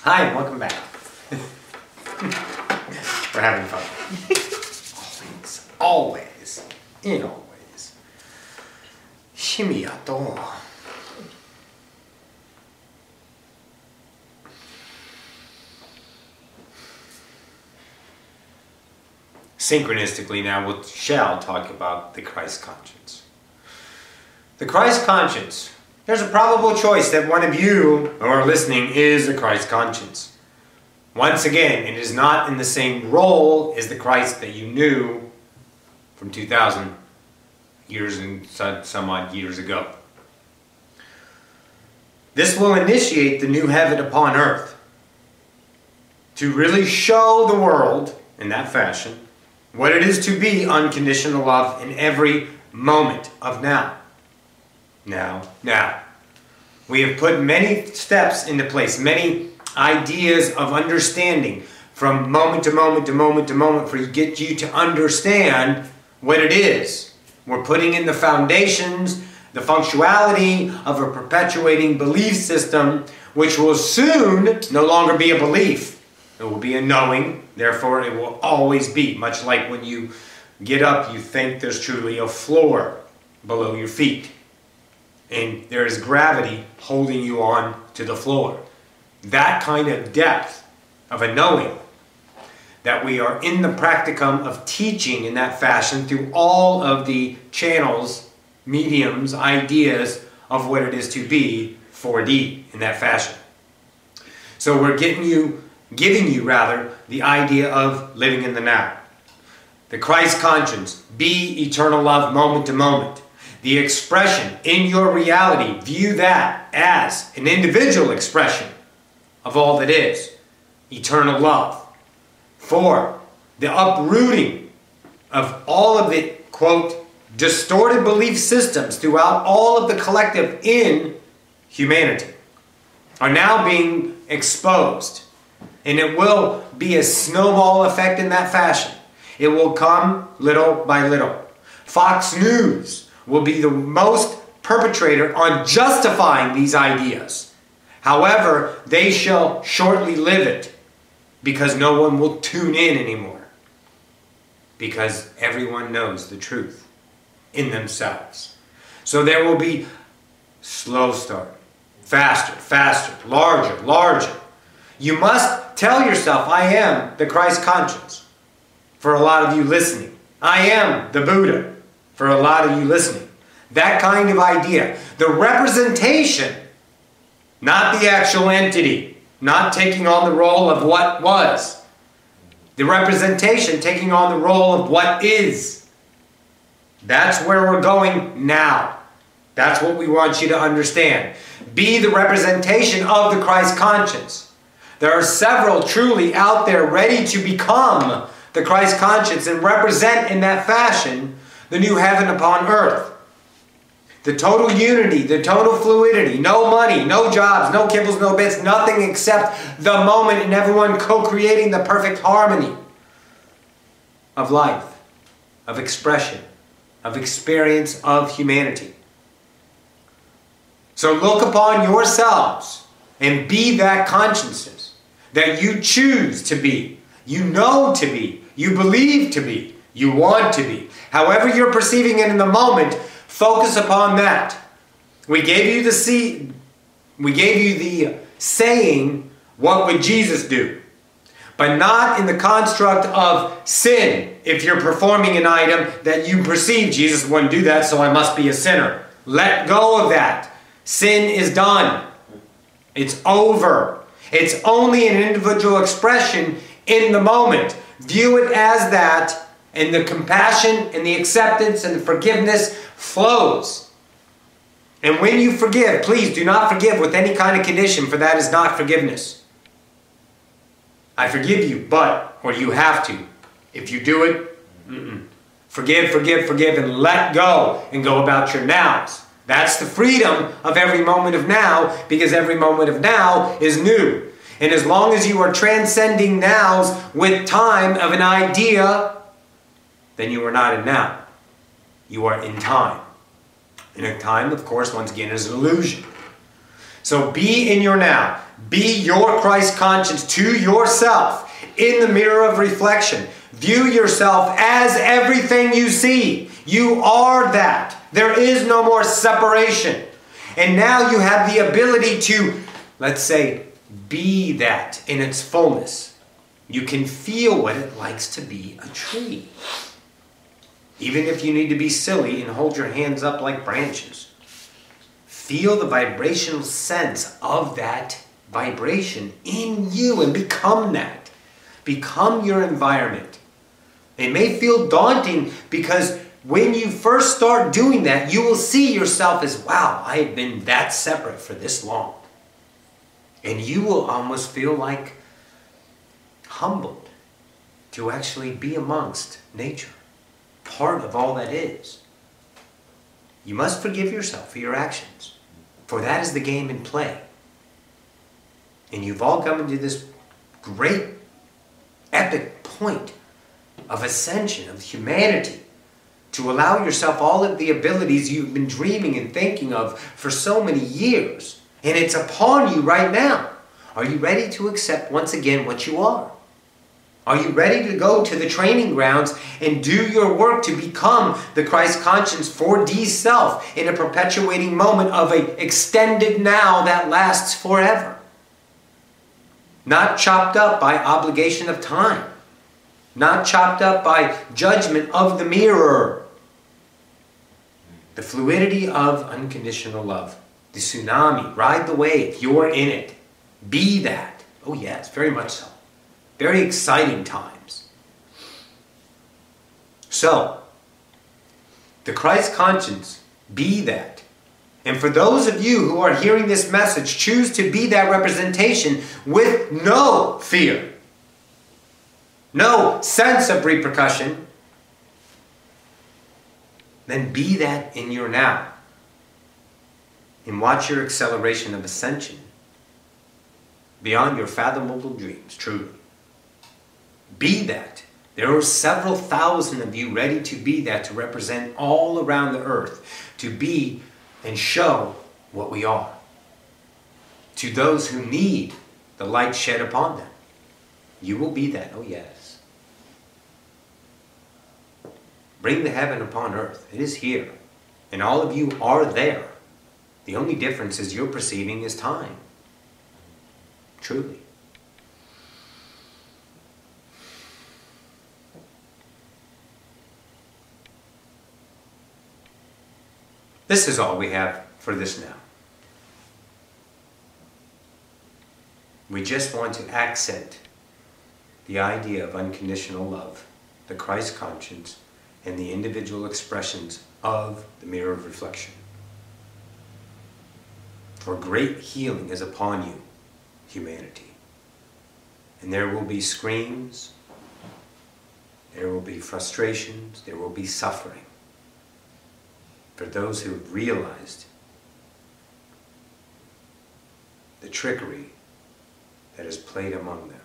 Hi, and welcome back. We're having fun. Always. In always. Shimiyato. Synchronistically now, we shall talk about the Christ conscience. The Christ conscience. There's a probable choice that one of you who are listening is a Christ conscience. Once again, it is not in the same role as the Christ that you knew from 2,000 years and some odd years ago. This will initiate the new heaven upon earth to really show the world in that fashion what it is to be unconditional love in every moment of now. Now. We have put many steps into place, many ideas of understanding from moment to moment to moment to moment for to get you to understand what it is. We're putting in the foundations, the functionality of a perpetuating belief system, which will soon no longer be a belief. It will be a knowing, therefore it will always be. Much like when you get up, you think there's truly a floor below your feet. And there is gravity holding you on to the floor. That kind of depth of a knowing that we are in the practicum of teaching in that fashion through all of the channels, mediums, ideas of what it is to be 4D in that fashion. So we're giving you the idea of living in the now. The Christ conscience, be eternal love moment to moment. The expression in your reality, view that as an individual expression of all that is eternal love. 4, the uprooting of all of the, quote, distorted belief systems throughout all of the collective in humanity are now being exposed. And it will be a snowball effect in that fashion. It will come little by little. Fox News will be the most perpetrator on justifying these ideas. However, they shall shortly live it because no one will tune in anymore. Because everyone knows the truth in themselves. So there will be slow start, faster, larger. You must tell yourself, I am the Christ conscience. For a lot of you listening, I am the Buddha. For a lot of you listening. That kind of idea. The representation, not the actual entity. Not taking on the role of what was. The representation taking on the role of what is. That's where we're going now. That's what we want you to understand. Be the representation of the Christ conscience. There are several truly out there ready to become the Christ conscience and represent in that fashion the new heaven upon earth. The total unity, the total fluidity, no money, no jobs, no kibbles, no bits, nothing except the moment and everyone co-creating the perfect harmony of life, of expression, of experience of humanity. So look upon yourselves and be that consciousness that you choose to be, you know to be, you believe to be, you want to be. However you're perceiving it in the moment, focus upon that. We gave you the saying, what would Jesus do? But not in the construct of sin. If you're performing an item that you perceive, Jesus wouldn't do that, so I must be a sinner. Let go of that. Sin is done. It's over. It's only an individual expression in the moment. View it as that. And the compassion and the acceptance and the forgiveness flows. And when you forgive, please do not forgive with any kind of condition, for that is not forgiveness. I forgive you, but, or you have to. If you do it, forgive, and let go and go about your nows. That's the freedom of every moment of now, because every moment of now is new. And as long as you are transcending nows with time of an idea, then you are not in now. You are in time. And a time, of course, once again, is an illusion. So be in your now. Be your Christ conscience to yourself in the mirror of reflection. View yourself as everything you see. You are that. There is no more separation. And now you have the ability to, let's say, be that in its fullness. You can feel what it likes to be a tree. Even if you need to be silly and hold your hands up like branches. Feel the vibrational sense of that vibration in you and become that. Become your environment. It may feel daunting because when you first start doing that, you will see yourself as, wow, I have been that separate for this long. And you will almost feel like humbled to actually be amongst nature, part of all that is. You must forgive yourself for your actions, for that is the game in play. And you've all come into this great, epic point of ascension, of humanity, to allow yourself all of the abilities you've been dreaming and thinking of for so many years. And it's upon you right now. Are you ready to accept once again what you are? Are you ready to go to the training grounds and do your work to become the Christ conscience 4D self in a perpetuating moment of an extended now that lasts forever? Not chopped up by obligation of time. Not chopped up by judgment of the mirror. The fluidity of unconditional love. The tsunami. Ride the wave. You're in it. Be that. Oh yes, very much so. Very exciting times. So, the Christ conscience, be that. And for those of you who are hearing this message, choose to be that representation with no fear. No sense of repercussion. Then be that in your now. And watch your acceleration of ascension beyond your fathomable dreams, truly. Be that. There are several thousand of you ready to be that, to represent all around the earth, to be and show what we are. To those who need the light shed upon them. You will be that, oh yes. Bring the heaven upon earth. It is here. And all of you are there. The only difference is your perceiving is time. Truly. This is all we have for this now. We just want to accent the idea of unconditional love, the Christ conscience, and the individual expressions of the mirror of reflection. For great healing is upon you, humanity. And there will be screams, there will be frustrations, there will be suffering. For those who have realized the trickery that is played among them.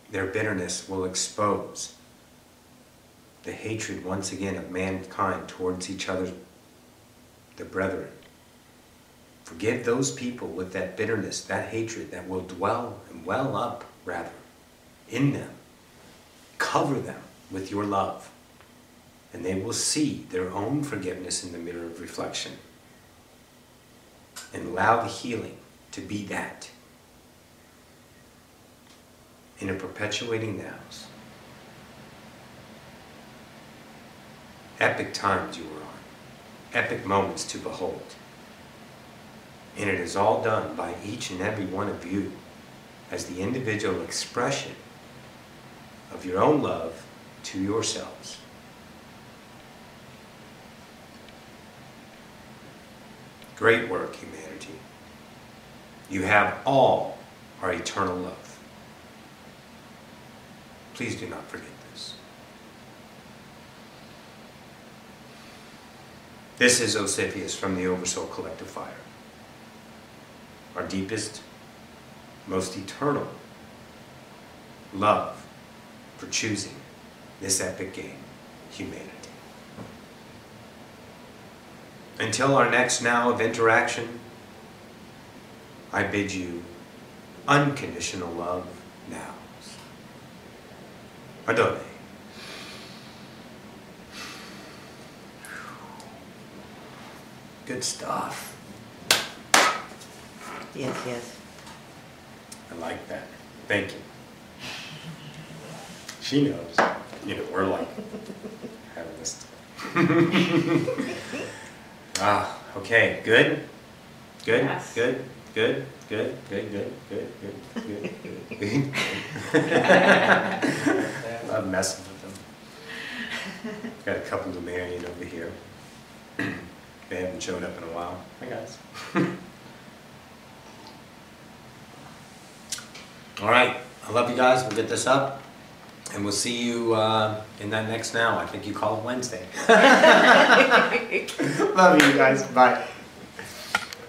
Their bitterness will expose the hatred once again of mankind towards each other, the brethren. Forgive those people with that bitterness, that hatred that will dwell and well up, rather, in them. Cover them with your love. And they will see their own forgiveness in the mirror of reflection. And allow the healing to be that. In a perpetuating nows. Epic times you are on. Epic moments to behold. And it is all done by each and every one of you as the individual expression of your own love to yourselves. Great work, humanity. You have all our eternal love. Please do not forget this. This is Ocyphius from the Oversoul Collective Fire. Our deepest, most eternal love for choosing this epic game, humanity. Until our next now of interaction, I bid you unconditional love now. Adore. Good stuff. Yes, yes. I like that. Thank you. She knows. You know, we're like having this. Okay, good? Good? Yes. Good? Good? Good? Good? Good? Good? Good? Good? Good? I love messing with them. Got a couple of Marion over here. They haven't showed up in a while. Hi guys. All right, I love you guys. We'll get this up, and we'll see you in that next now. I think you call it Wednesday. Love you guys. Bye.